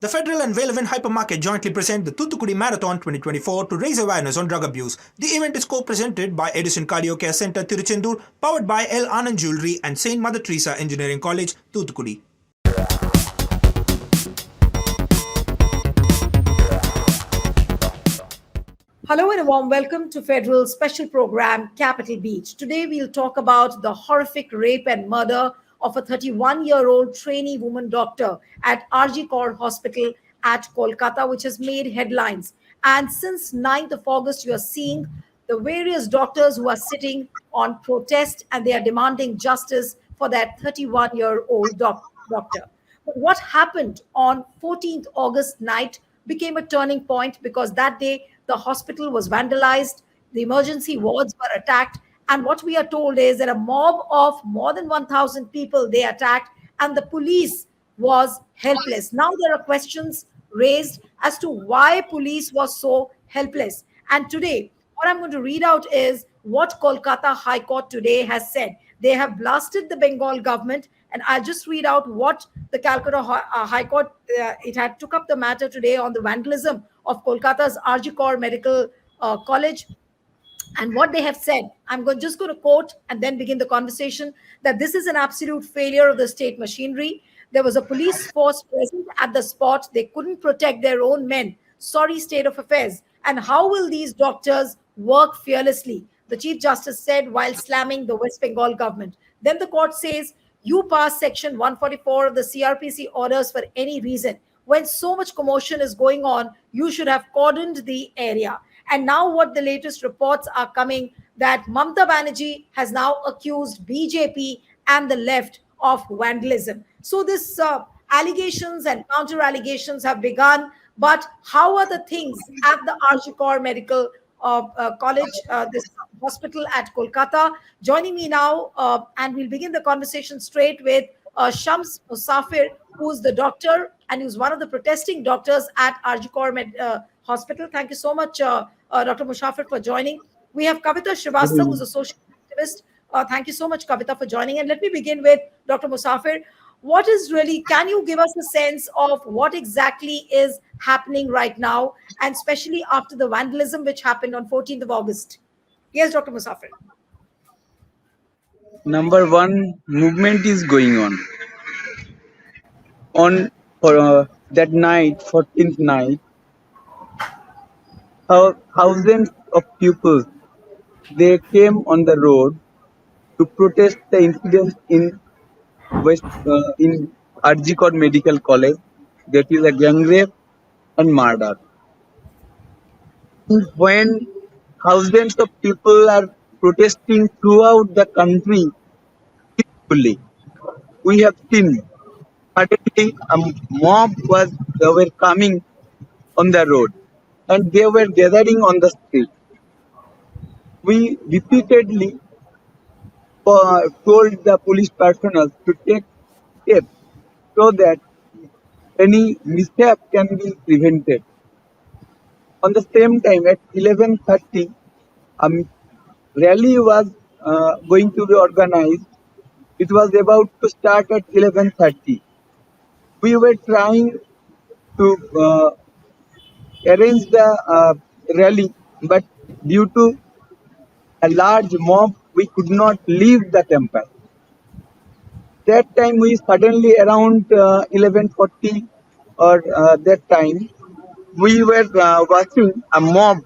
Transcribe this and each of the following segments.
The Federal and Whither Hypermarket jointly present the Thoothukudi Marathon 2024 to raise awareness on drug abuse. The event is co-presented by Edison Cardio Care Center, Tiruchendur, powered by L. Anand Jewelry and St. Mother Teresa Engineering College, Thoothukudi. Hello and a warm welcome to Federal's special program, Capital Beach. Today we'll talk about the horrific rape and murder of a 31-year-old trainee woman doctor at RG Kaur Hospital at Kolkata, which has made headlines. And since 9th of August, you are seeing the various doctors who are sitting on protest and they are demanding justice for that 31-year-old doctor. But what happened on 14th August night became a turning point because that day the hospital was vandalized, the emergency wards were attacked, and what we are told is that a mob of more than 1,000 people they attacked, and the police was helpless. Now there are questions raised as to why police was so helpless. And today, what I'm going to read out is what Kolkata High Court today has said. They have blasted the Bengal government, and I'll just read out what the Calcutta High Court it had took up the matter today on the vandalism of Kolkata's RG Kaur Medical College. And what they have said, just going to quote and then begin the conversation, that this is an absolute failure of the state machinery. There was a police force present at the spot. They couldn't protect their own men. Sorry state of affairs. And how will these doctors work fearlessly? The Chief Justice said while slamming the West Bengal government. Then the court says, you pass section 144 of the CRPC orders for any reason. When so much commotion is going on, you should have cordoned the area. And now what the latest reports are coming that Mamata Banerjee has now accused BJP and the left of vandalism. So this allegations and counter allegations have begun. But how are the things at the RG Kaur Medical College, this hospital at Kolkata? Joining me now, and we'll begin the conversation straight with Shams Musafir, who's the doctor and who's one of the protesting doctors at RG Kaur Hospital. Thank you so much, Dr. Musafir, for joining. We have Kavita Srivastava, who's a social activist. Thank you so much, Kavita, for joining. And let me begin with Dr. Musafir. What is really, can you give us a sense of what exactly is happening right now, and especially after the vandalism which happened on 14th of August? Yes, Dr. Musafir. Number one, movement is going on. On that night, 14th night, thousands of people they came on the road to protest the incident in in RG Kaur Medical College, that is a gang rape and murder. When thousands of people are protesting throughout the country peacefully, we have seen suddenly a mob were coming on the road and they were gathering on the street. We repeatedly told the police personnel to take steps so that any mishap can be prevented. On the same time, at 11:30, a rally was going to be organized. It was about to start at 11:30. We were trying to arrange the rally, but due to a large mob, we could not leave the temple. That time we suddenly around 11:40 or that time, we were watching a mob.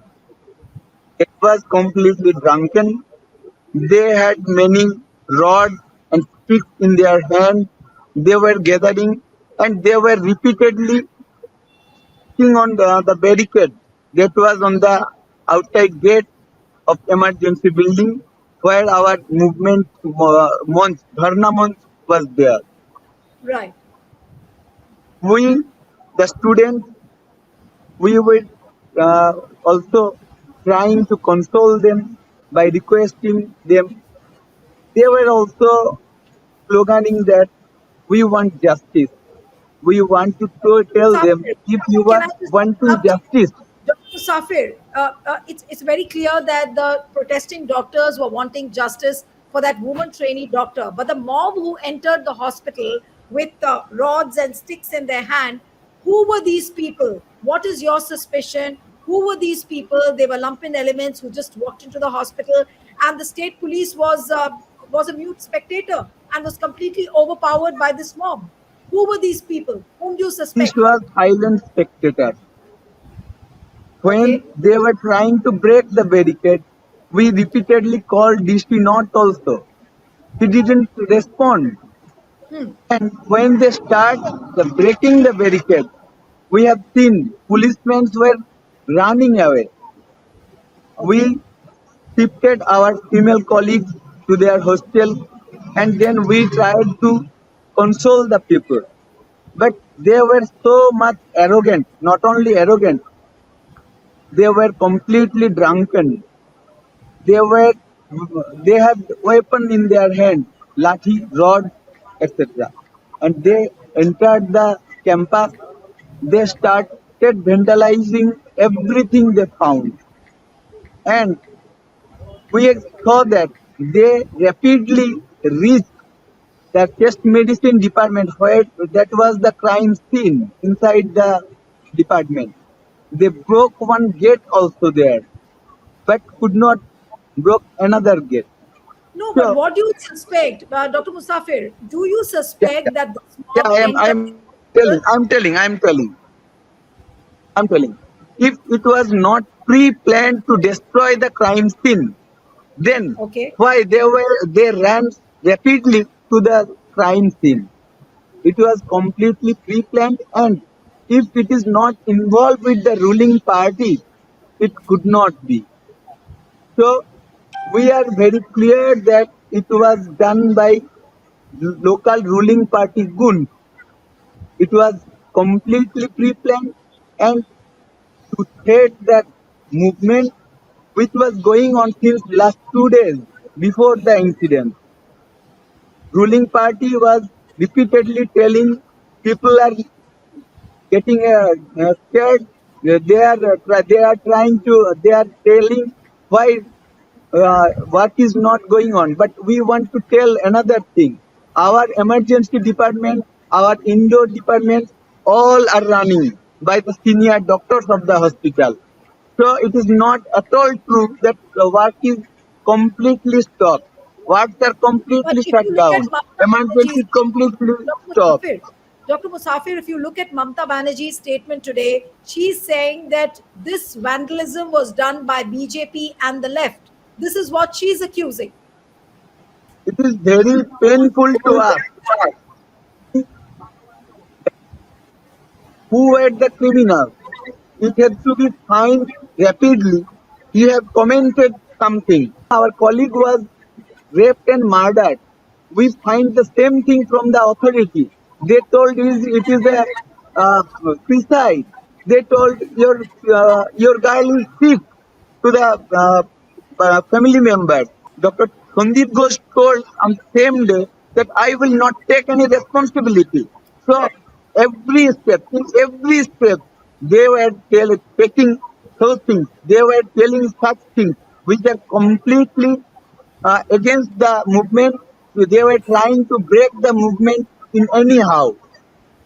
It was completely drunken. They had many rods and sticks in their hand. They were gathering and they were repeatedly sitting on the barricade that was on the outside gate of emergency building where our movement month, Dharna month was there. Right. We, the students, we were also trying to console them by requesting them. They were also sloganing that we want justice. We want to tell them Musafir, if you can I just want to interrupt? justice. Dr. Safir, it's very clear that the protesting doctors were wanting justice for that woman trainee doctor, but the mob who entered the hospital with rods and sticks in their hand Who were these people? What is your suspicion? Who were these people? They were lumpen elements who just walked into the hospital, and the state police was a mute spectator and was completely overpowered by this mob. Who were these people? Whom do you This suspect? was silent spectators. When Okay. they were trying to break the barricade, we repeatedly called DC North also. He didn't respond. Hmm. And when they start breaking the barricade, we have seen policemen were running away. Okay. We shifted our female colleagues to their hostel, and then we tried to console the people. But they were so much arrogant, not only arrogant, they were completely drunken. They were they had weapon in their hand, lathi, rod, etc. And they entered the campus. They started vandalizing everything they found. And we saw that they rapidly reached the chest medicine department where that was the crime scene inside the department. They broke one gate also there, but could not broke another gate. No, but So what do you suspect, Dr. Musafir? Do you yeah, suspect yeah, that this yeah, mob entered I'm the telling, hospital? I'm telling. If it was not pre-planned to destroy the crime scene, then Okay. why they ran rapidly to the crime scene? It was completely pre-planned, and if it is not involved with the ruling party, it could not be. So we are very clear that it was done by local ruling party gun. It was completely pre-planned, and to threat that movement which was going on since last 2 days before the incident. Ruling party was repeatedly telling people are getting scared. They are trying to they are telling why work is not going on. But we want to tell another thing. Our emergency department, our indoor departments, all are running by the senior doctors of the hospital. So it is not at all true that the work is completely stopped. Works are But completely if shut you look at down. Mamta Emergency Banerjee's is completely Dr. stopped. Musafir, Dr. Musafir, if you look at Mamta Banerjee's statement today, she's saying that this vandalism was done by BJP and the left. This is what she's accusing. It is very painful to us who were the criminals. It has to be fined rapidly. You have commented something. Our colleague was raped and murdered. We find the same thing from the authority. They told it is a suicide. They told your girl is sick to the family members. Dr. Sandeep Ghosh told on the same day that I will not take any responsibility. So in every step, they were taking those things. They were telling such things which are completely against the movement. They were trying to break the movement in anyhow.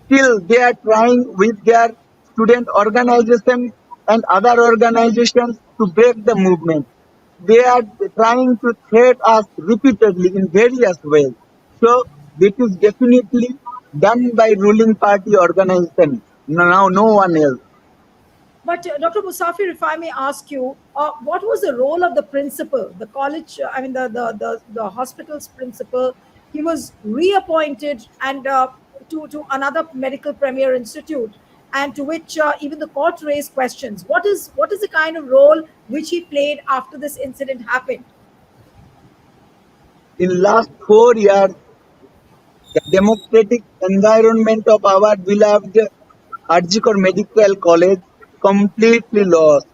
Still, they are trying with their student organizations and other organizations to break the movement. They are trying to threat us repeatedly in various ways. So, this is definitely done by ruling party organization. Now, no one else. But Dr. Musafir, if I may ask you, what was the role of the principal, the college, I mean, the hospital's principal? He was reappointed and to another medical premier institute, and to which even the court raised questions. What is the kind of role which he played after this incident happened? In last 4 years, the democratic environment of our beloved Arjikor Medical College completely lost.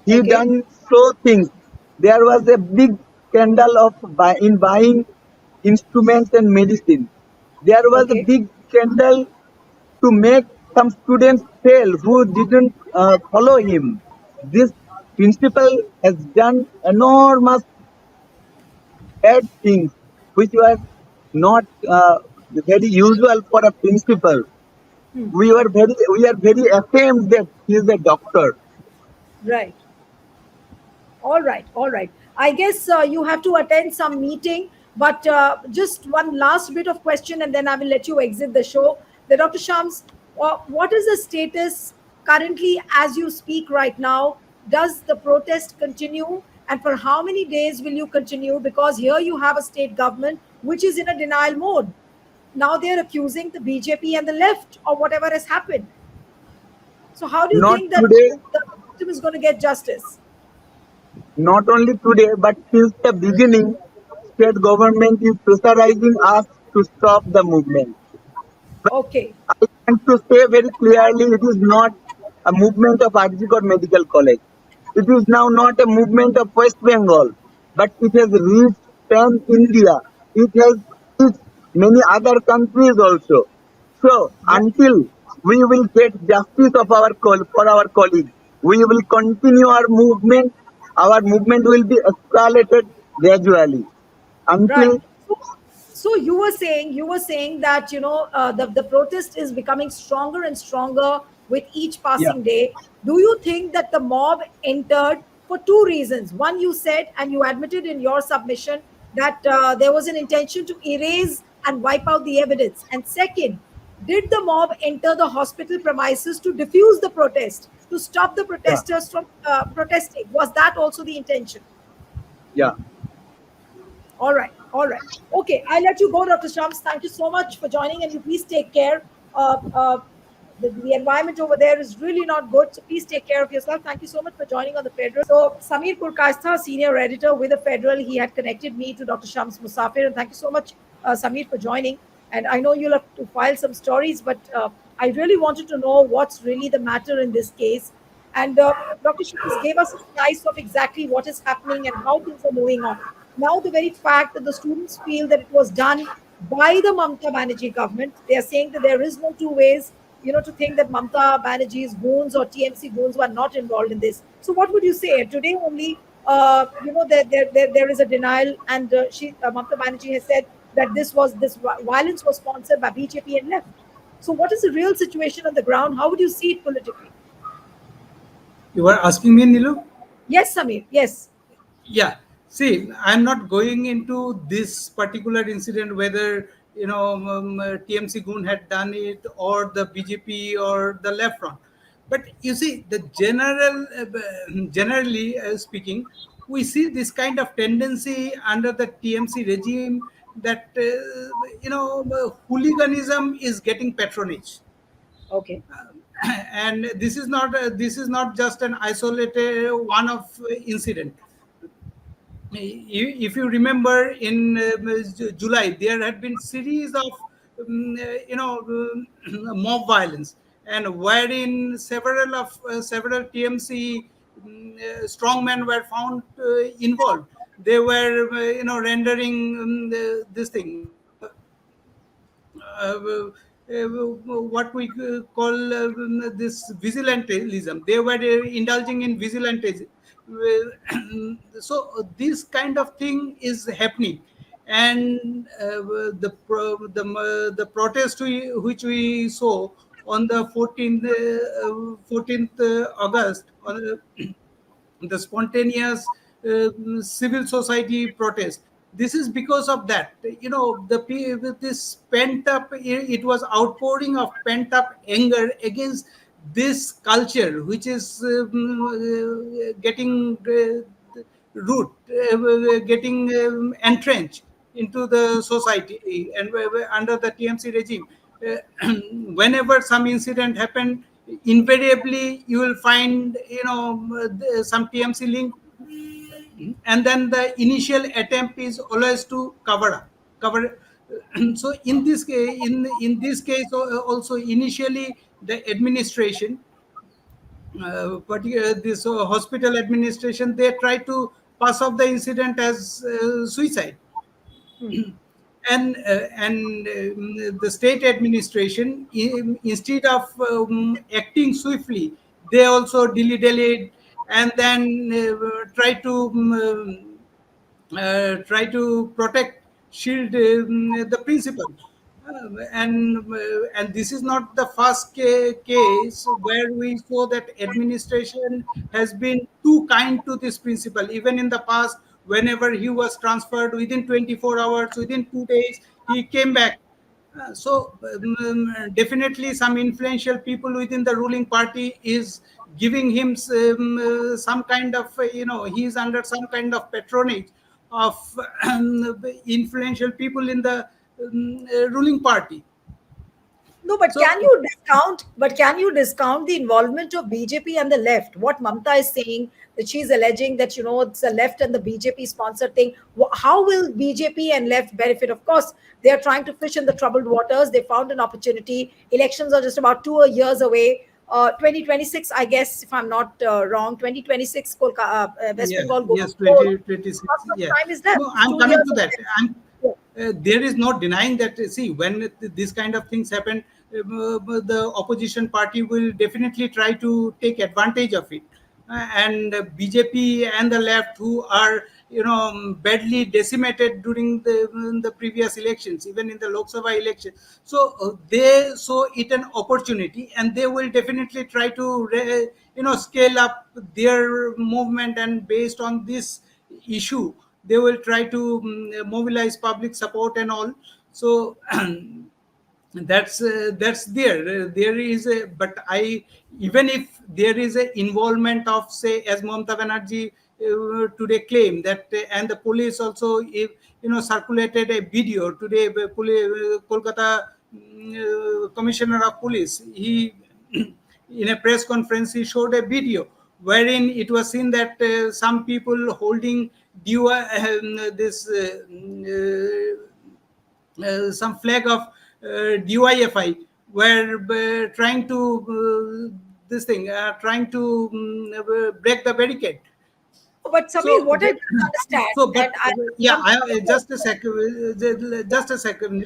He Okay, done so things. There was a big scandal of in buying instruments and medicine. There was a okay. big scandal to make some students fail who didn't follow him. This principal has done enormous bad things which were not very usual for a principal. Hmm. We are very ashamed that he is a doctor. Right. All right, all right. I guess you have to attend some meeting, but just one last bit of question, and then I will let you exit the show. The Dr. Shams, what is the status currently as you speak right now? Does the protest continue, and for how many days will you continue? Because here you have a state government which is in a denial mode. Now they are accusing the BJP and the left of whatever has happened. So how do you Not think that today, the victim is going to get justice? not only today, but since the beginning, state government is pressurizing us to stop the movement. Okay. I want to say very clearly, it is not a movement of Arjikot Medical College. It is now not a movement of West Bengal, but it has reached pan India. It has reached many other countries also. So Right. until we will get justice of for our colleagues, we will continue our movement. Our movement will be escalated gradually Right. until So you were saying that the protest is becoming stronger and stronger with each yeah passing day. Do you think that the mob entered for two reasons? One, you said and you admitted in your submission that there was an intention to erase and wipe out the evidence. And second, did the mob enter the hospital premises to diffuse the protest, to stop the yeah protesters from protesting? Was that also the intention? yeah. All right. All right. Okay. I'll let you go, Dr. Shams. Thank you so much for joining, and you please take care. The environment over there is really not good. So please take care of yourself. Thank you so much for joining on the Federal. So Samir Purkastha, senior editor with the Federal, he had connected me to Dr. Shams Musafir. And thank you so much, Samir, for joining. And I know you'll have to file some stories, but I really wanted to know what's really the matter in this case. And Dr. Shams gave us a slice of exactly what is happening and how things are moving on. Now, the very fact that the students feel that it was done by the Mamta Banerjee government, they are saying that there is no two ways, to think that Mamta Banerjee's goons or TMC goons were not involved in this. So, what would you say? Today only, there is a denial, and Mamta Banerjee has said that this violence was sponsored by BJP and left. So, what is the real situation on the ground? How would you see it politically? You were asking me, Nilu? Yes, Samir. Yes. Yeah. See, I'm not going into this particular incident whether TMC Goon had done it or the BJP or the left front. But you see, generally speaking, we see this kind of tendency under the TMC regime that hooliganism is getting patronage. Okay. And this is not just an isolated one of incident. If you remember, in July, there had been series of mob violence, and wherein several TMC strongmen were found involved. They were rendering this thing, what we call this vigilantism. They were indulging in vigilantism. So this kind of thing is happening, and the protest which we saw on the 14th August, on the spontaneous civil society protest. This is because of that. With this pent up, it was outpouring of pent up anger against this culture, which is getting root, getting entrenched into the society, and under the TMC regime. Whenever some incident happened, invariably you will find some TMC link, and then the initial attempt is always to cover. So in this case also, initially the administration, particular this hospital administration, they try to pass off the incident as suicide. Hmm. And the state administration, instead of acting swiftly, they also dilly-dallied, and then try to protect, shield the principal. And this is not the first case where we saw that administration has been too kind to this principal. Even in the past, whenever he was transferred within 24 hours, within 2 days, he came back. Definitely some influential people within the ruling party is giving him some kind of, he is under some kind of patronage of influential people in the ruling party. No, but So can you discount? But can you discount the involvement of BJP and the left? What Mamta is saying, that she's alleging that it's the left and the BJP sponsored thing. How will BJP and left benefit? Of course, they are trying to fish in the troubled waters. They found an opportunity. Elections are just about 2 years away. 2026, I guess, if I'm not wrong, 2026, Kolkata, West yeah, Bengal goes yes, to poll. 2026. Lots of Yeah. time is left. No, It's I'm 2 years coming to of that. I'm yeah. There is no denying that. See, when this kind of things happen, the opposition party will definitely try to take advantage of it. And BJP and the left, who are badly decimated during the previous elections, even in the Lok Sabha election, so they saw it an opportunity, and they will definitely try to scale up their movement, and based on this issue they will try to mobilize public support and all. So that's there. There is a, but I even if there is a involvement of, say, as Mamata Banerjee today claim that, and the police also, if, circulated a video today, Kolkata commissioner of police, he in a press conference he showed a video wherein it was seen that some people holding DUI, this some flag of DYFI were trying to this thing trying to break the barricade. But Samir, So, what I don't understand, so, but and I yeah, come just a second, just a second.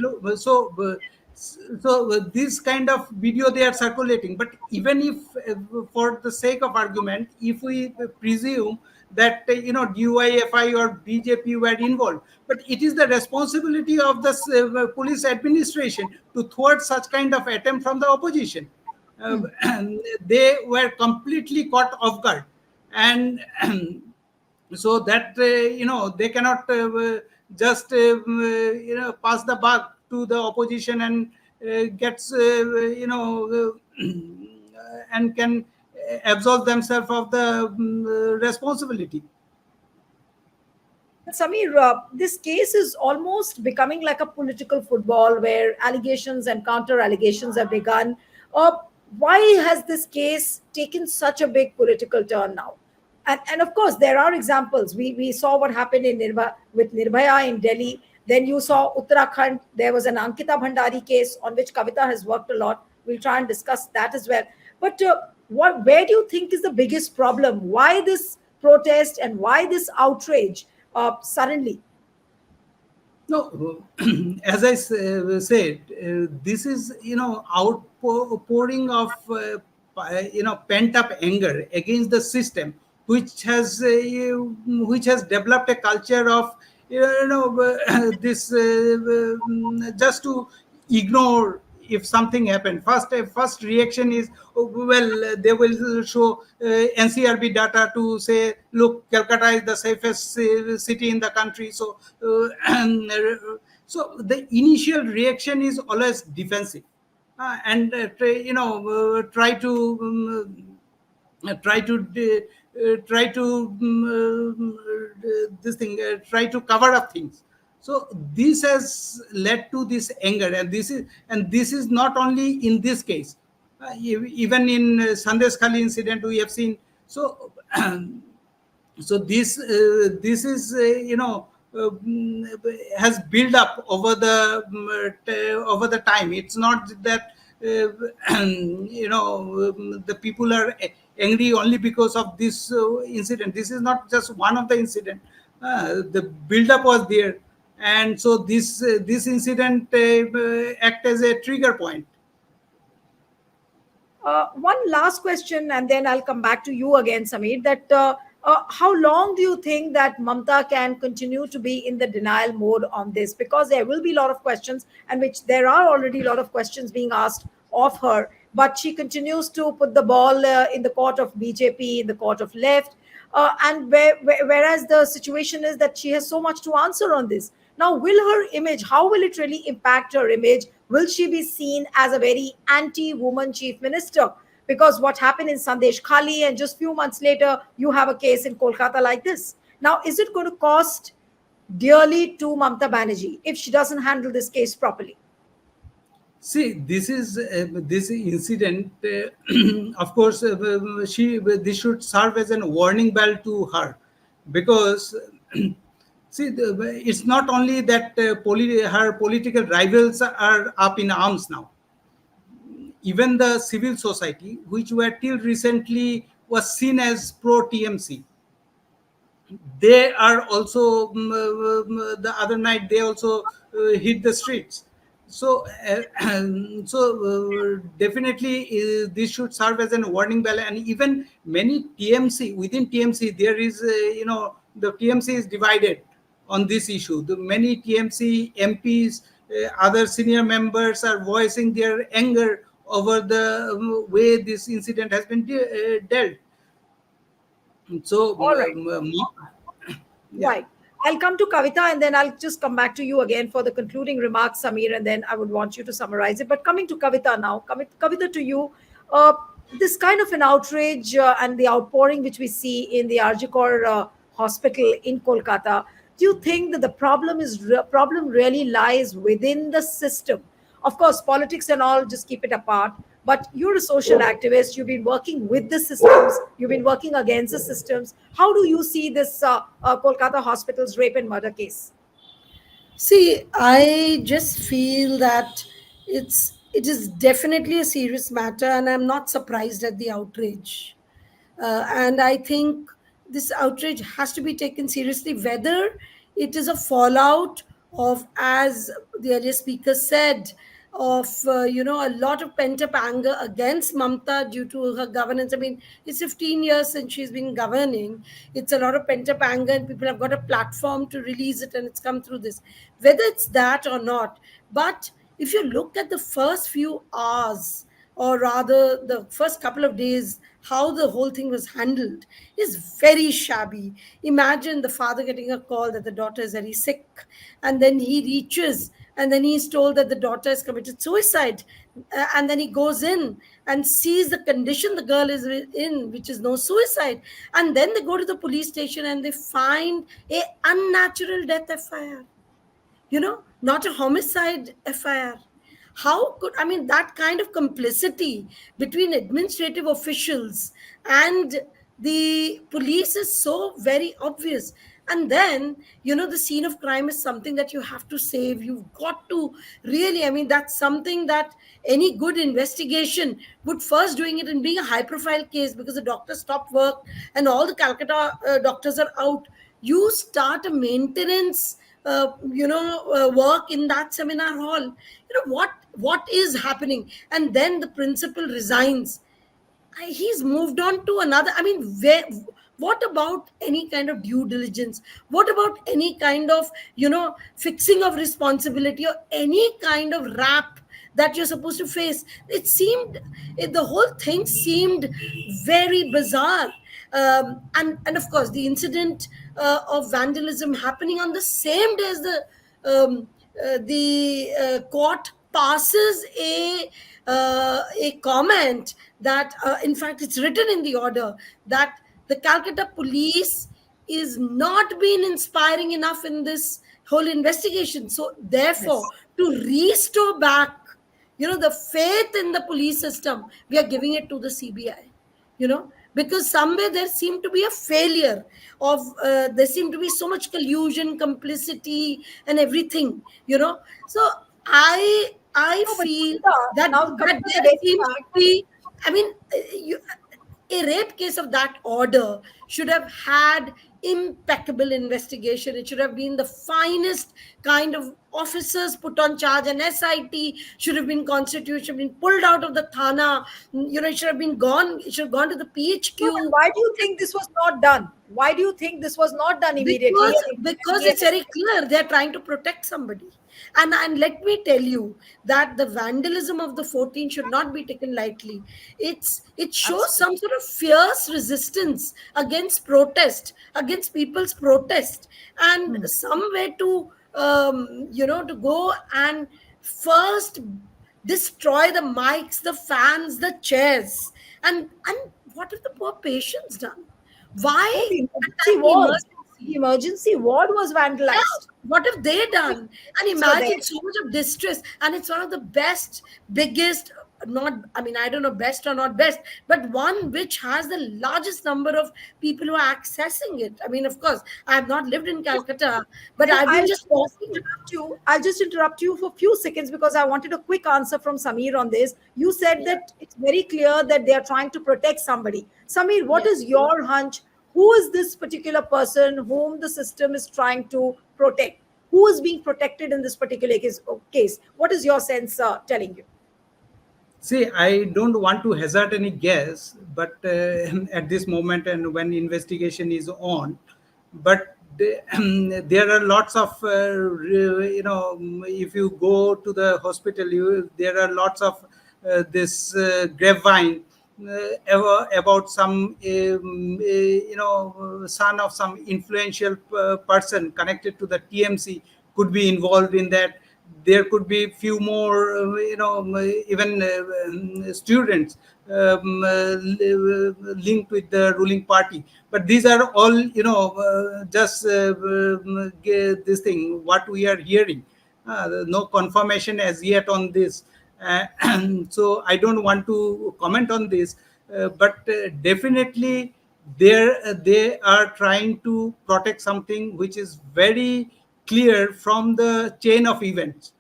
This kind of video they are circulating. But even if, for the sake of argument, if we presume that DYFI or BJP were involved, but it is the responsibility of the police administration to thwart such kind of attempt from the opposition. Uh, they were completely caught off guard, and so that they cannot just pass the buck to the opposition, and gets and can absolve themselves of the responsibility. But Samir, this case is almost becoming like a political football where allegations and counter allegations have begun. Uh, why has this case taken such a big political turn now? And of course, there are examples. We saw what happened with Nirbhaya in Delhi. Then you saw Uttarakhand. There was an Ankita Bhandari case on which Kavita has worked a lot. We'll try and discuss that as well. But where do you think is the biggest problem? Why this protest and why this outrage suddenly? No, as I said, this is outpouring of pent up anger against the system, which has developed a culture of this just to ignore if something happened. First reaction is, oh, well, they will show NCRB data to say, look, Calcutta is the safest city in the country. So so the initial reaction is always defensive, and try to try to this thing try to cover up things. So this has led to this anger, and this is not only in this case. Even in Sandesh Khali incident we have seen. So so this is has built up over over the time. It's not that the people are angry only because of this incident. This is not just one of the incident. The build up was there, and so this incident act as a trigger point. One last question, and then I'll come back to you again, Samir. That How long do you think that Mamta can continue to be in the denial mode on this? Because there will be a lot of questions, and which there are already a lot of questions being asked of her, but she continues to put the ball in the court of BJP, in the court of left, whereas the situation is that she has so much to answer on this. Now, will her image, how will it really impact her image? Will she be seen as a very anti-woman chief minister? Because what happened in Sandesh Khali, and just few months later, you have a case in Kolkata like this. Now, is it going to cost dearly to Mamta Banerjee if she doesn't handle this case properly? See, this is this incident. Of course, she this should serve as a warning bell to her, because see, it's not only that her political rivals are up in arms now. Even the civil society, which were till recently was seen as pro TMC, they are also the other night they also hit the streets. So definitely this should serve as a warning bell. And even many TMC, within TMC there is the TMC is divided on this issue. The many TMC MPs, other senior members are voicing their anger over the way this incident has been dealt. So All right. yeah. Right. I'll come to Kavita, and then I'll just come back to you again for the concluding remarks, Samir, and then I would want you to summarize it. But coming to Kavita now, Kavita, to you, uh, this kind of an outrage and the outpouring which we see in the Arjikor hospital in Kolkata, do you think that the problem really lies within the system? Of course, politics and all, just keep it apart. But you're a social activist. You've been working with the systems. You've been working against the systems. How do you see this Kolkata hospital's rape and murder case? See, I just feel that it is definitely a serious matter, and I'm not surprised at the outrage. And I think this outrage has to be taken seriously, whether it is a fallout of, as the earlier speaker said, of a lot of pent up anger against Mamta due to her governance. I mean, it's 15 years since she's been governing. It's a lot of pent up anger, and people have got a platform to release it, and it's come through this. Whether it's that or not, but if you look at the first few hours, or rather the first couple of days, how the whole thing was handled is very shabby. Imagine the father getting a call that the daughter is very sick, and then he reaches, and then he's told that the daughter has committed suicide. And then he goes in and sees the condition the girl is in, which is no suicide. And then they go to the police station and they find a unnatural death FIR, not a homicide FIR. How could, I mean, that kind of complicity between administrative officials and the police is so very obvious. And then, the scene of crime is something that you have to save. You've got to really, I mean, that's something that any good investigation would first doing it, and being a high profile case because the doctor stopped work and all the Calcutta doctors are out. You start a maintenance work in that seminar hall. What is happening? And then the principal resigns. He's moved on to another. I mean, what about any kind of due diligence? What about any kind of fixing of responsibility, or any kind of rap that you're supposed to face? The whole thing seemed very bizarre. And of course, the incident of vandalism happening on the same day as the court passes a comment that, in fact, it's written in the order that the Calcutta police is not being inspiring enough in this whole investigation. So therefore, Yes. to restore back the faith in the police system, we are giving it to the CBI, because somewhere there seemed to be a failure of, there seemed to be so much collusion, complicity, and everything. So I No, but feel Kavita, that now coming to the there very seems to fact. be, I mean, a rape case of that order should have had impeccable investigation. It should have been the finest kind of officers put on charge. An SIT should have been constituted, should have been pulled out of the Thana. It should have been gone. It should have gone to the No, then PHQ. why do you think this was not done? Why do you think this was not done immediately? Because it's very clear they're trying to protect somebody. And let me tell you that the vandalism of the 14 should not be taken lightly. It shows some Absolutely. sort of fierce resistance against protest, against people's protest, and Hmm. somewhere to to go and first destroy the mics, the fans, the chairs. And what have the poor patients done? No, Why the attack emergency the ward. The emergency? emergency ward was Yeah, vandalized. what have they done? And So there. imagine so much of distress. And it's one of the best, biggest, not, I mean, I don't know best or not best, but one which has the largest number of people who are accessing it. I mean, of course, I have not lived in Calcutta, but I've been just I'll just walking. interrupt you. I'll just interrupt you for a few seconds because I wanted a quick answer from Samir on this. You said Yeah, that it's very clear that they are trying to protect somebody. Samir, what yeah. is your hunch? Who is this particular person whom the system is trying to protect? Who is being protected in this particular case? What is your sense telling you? See, I don't want to hazard any guess, but at this moment and when investigation is on, but there are lots of if you go to the hospital, there are lots of this grapevine about some son of some influential person connected to the TMC could be involved in that. There could be few more even students linked with the ruling party, but these are all just this thing what we are hearing. No confirmation as yet on this. So I don't want to comment on this, but definitely they are trying to protect something which is very clear from the chain of events.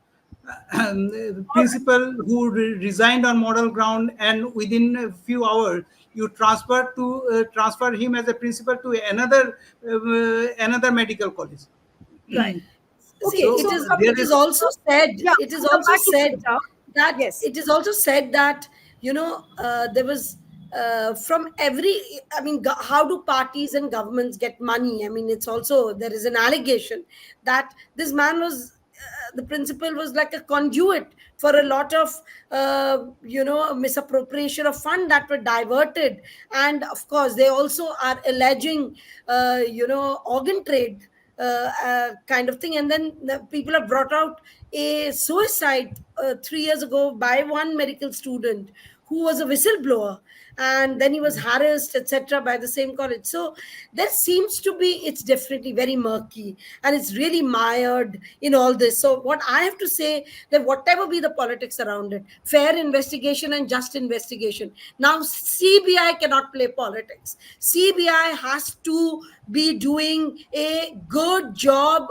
All right. Principal who resigned on moral ground, and within a few hours you transfer him as a principal to another medical college. Right. See, Okay, So so there it Kavita, is is. also said, yeah, it is we'll come also back to said Kavita. that Yes. there was from every, I mean, how do parties and governments get money? I mean, it's also, there is an allegation that this man was, the principal was like a conduit for a lot of misappropriation of fund that were diverted. And of course they also are alleging organ trade kind of thing. And then the people have brought out a suicide 3 years ago by one medical student who was a whistleblower, and then he was harassed, etc., by the same college. So there seems to be, it's definitely very murky, and it's really mired in all this. So what I have to say, that whatever be the politics around it, fair investigation and just investigation. Now CBI cannot play politics. CBI has to be doing a good job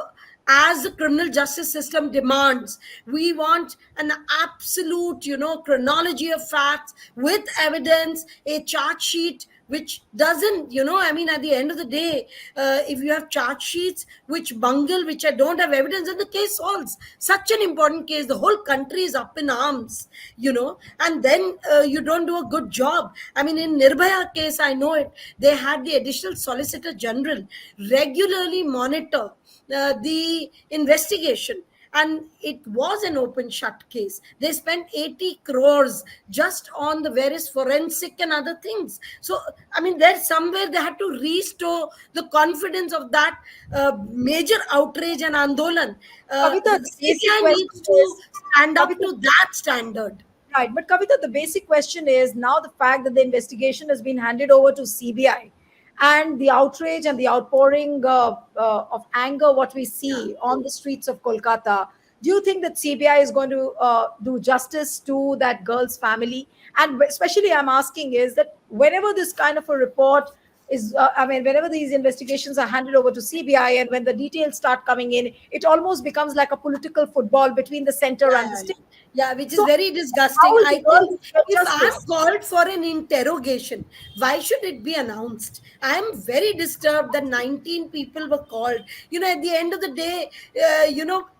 as the criminal justice system demands. We want an absolute, chronology of facts with evidence, a chart sheet which doesn't, I mean, at the end of the day, if you have chart sheets which bungle, which I don't have evidence, and the case solves. Such an important case, the whole country is up in arms, and then you don't do a good job. I mean, in Nirbhaya case, I know it, they had the additional solicitor general regularly monitor the investigation, and it was an open shut case. They spent 80 crores just on the various forensic and other things. So I mean, there's somewhere they had to restore the confidence of that major outrage and andolan. Kavita, The the basic CBI needs question to is, stand up Kavita, to that standard. right. But Kavita, the basic question is now the fact that the investigation has been handed over to CBI and the outrage and the outpouring of anger, what we Yeah. see on the streets of Kolkata. Do you think that CBI is going to do justice to that girl's family? And especially, I'm asking is that whenever this kind of a report is, I mean, whenever these investigations are handed over to CBI and when the details start coming in, it almost becomes like a political football between the center and the Yeah, state. Yeah, which is So very how disgusting. will the I girl think get if I'm justice? called for an interrogation, why should it be announced? I'm very disturbed that 19 people were called. At the end of the day,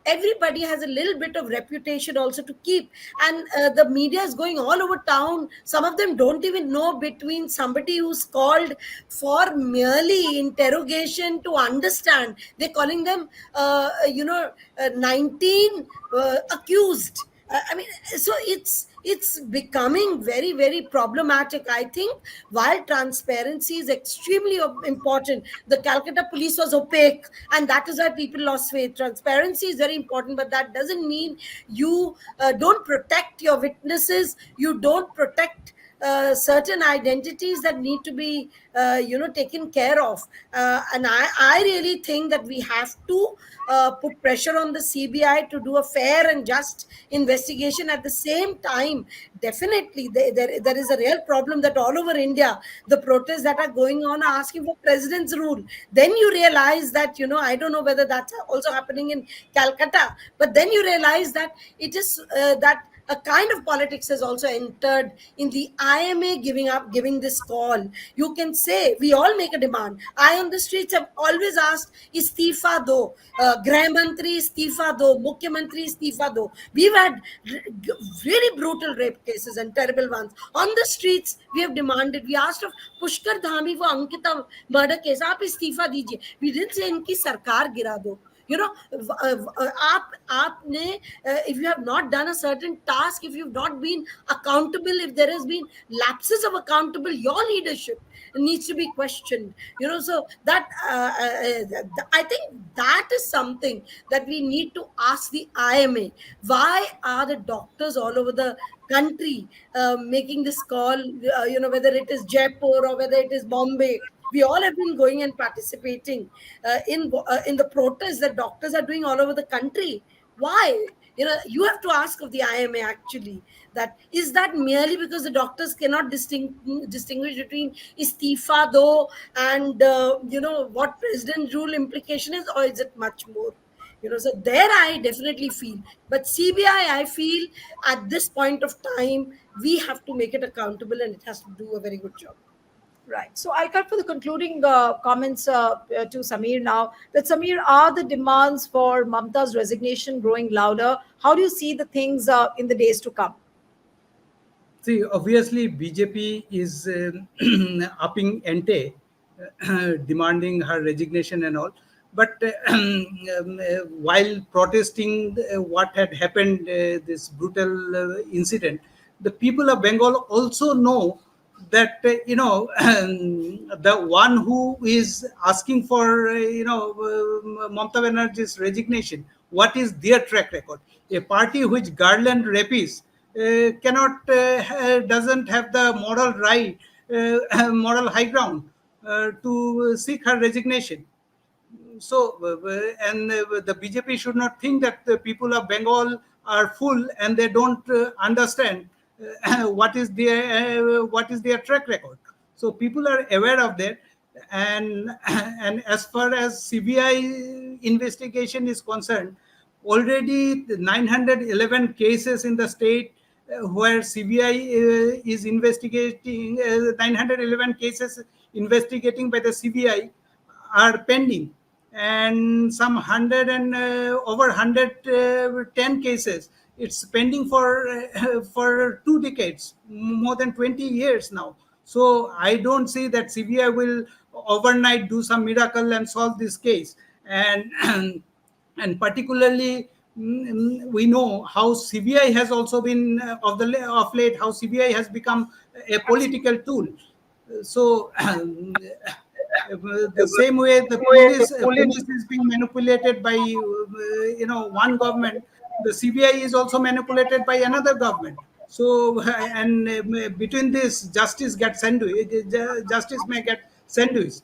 everybody has a little bit of reputation also to keep. And the media is going all over town. Some of them don't even know between somebody who's called for merely interrogation to understand. They're calling them, 19 accused. I mean, so it's becoming very, very problematic. I think while transparency is extremely important, the Calcutta police was opaque, and that is why people lost faith. Transparency is very important, but that doesn't mean you don't protect your witnesses. You don't protect certain identities that need to be taken care of. And I really think that we have to put pressure on the CBI to do a fair and just investigation. At the same time, definitely there is a real problem that all over India, the protests that are going on are asking for president's rule. Then you realize that, I don't know whether that's also happening in Calcutta, but then you realize that it is that a kind of politics has also entered in the IMA giving this call. You can say we all make a demand. I on the streets have always asked, istifa do, Grah Mantri istifa do, Mukhyamantri istifa do. We've had really brutal rape cases and terrible ones. On the streets, we have demanded. We asked of Pushkar Dhami, वो Ankita murder case, आप इस्तीफा दीजिए. We didn't say इनकी सरकार गिरा दो. आपने, if you have not done a certain task, if you've not been accountable, if there has been lapses of accountable, your leadership needs to be questioned. So that I think that is something that we need to ask the IMA. Why are the doctors all over the country making this call? Whether it is Jaipur or whether it is Bombay, we all have been going and participating in the protests that doctors are doing all over the country. Why? You have to ask of the IMA actually, that is that merely because the doctors cannot distinguish between istifa do and what president rule implication is, or is it much more? So there I definitely feel, but CBI, I feel at this point of time we have to make it accountable, and it has to do a very good job. Right. So I'll cut for the concluding comments to Samir now. That Samir, are the demands for Mamta's resignation growing louder? How do you see the things in the days to come? See, obviously, BJP is upping ante, demanding her resignation and all. But while protesting what had happened, this brutal incident, the people of Bengal also know that the one who is asking for Mamata Banerjee's resignation, what is their track record? A party which garland rapists cannot doesn't have the moral right, moral high ground to seek her resignation. So and the BJP should not think that the people of Bengal are full and they don't understand what is their track record. So people are aware of that, and and as far as CBI investigation is concerned, already the 911 cases in the state where CBI is investigating, 911 cases investigating by the CBI are pending, and some 100 and over 110 cases it's pending for 2 decades, more than 20 years now. So I don't see that CBI will overnight do some miracle and solve this case. And and particularly, we know how CBI has also been of late, how CBI has become a political tool. So the same way the police is being manipulated by one government, the CBI is also manipulated by another government. So and between this, justice gets sandwiched, justice may get sandwiched.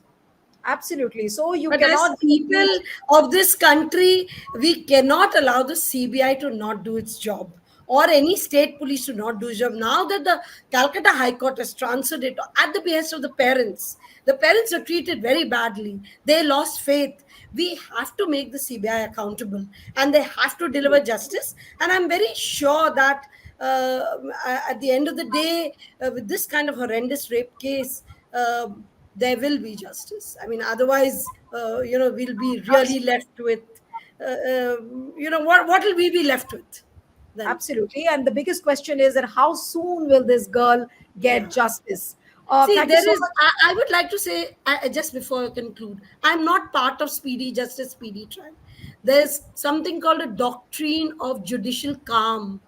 Absolutely. So you But as cannot people complete. of this country, we cannot allow the CBI to not do its job. or any state police to not do his job. Now that the Calcutta High Court has transferred it at the behest of the parents were treated very badly. They lost faith. We have to make the CBI accountable, and they have to deliver justice. And I'm very sure that at the end of the day, with this kind of horrendous rape case, there will be justice. I mean, otherwise, we'll be really Absolutely. left with, what will we be left with then? Absolutely. And the biggest question is that how soon will this girl get Yeah. justice? See, Thank you there so is, much. I would like to say, just before I conclude, I'm not part of speedy justice, speedy trial. There's something called a doctrine of judicial calm.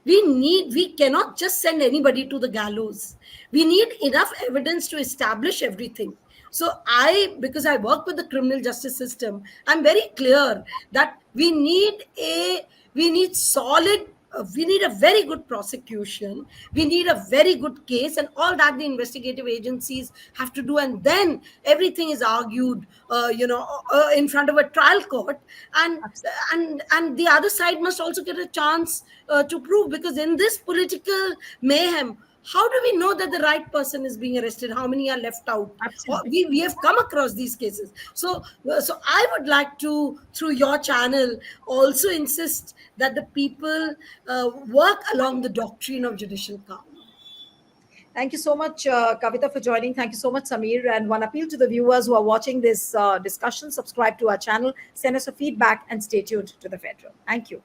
We cannot just send anybody to the gallows. We need enough evidence to establish everything. So because I work with the criminal justice system, I'm very clear that we need solid, we need a very good prosecution, we need a very good case, and all that the investigative agencies have to do, and then everything is argued, in front of a trial court, and Absolutely. and the other side must also get a chance to prove, because in this political mayhem, how do we know that the right person is being arrested, how many are left out? Or Absolutely. we have come across these cases. So I would like to, through your channel, also insist that the people work along the doctrine of judicial calm. Thank you so much, Kavita, for joining. Thank you so much, Samir. And one appeal to the viewers who are watching this discussion: subscribe to our channel, send us a feedback, and stay tuned to the Federal. Thank you.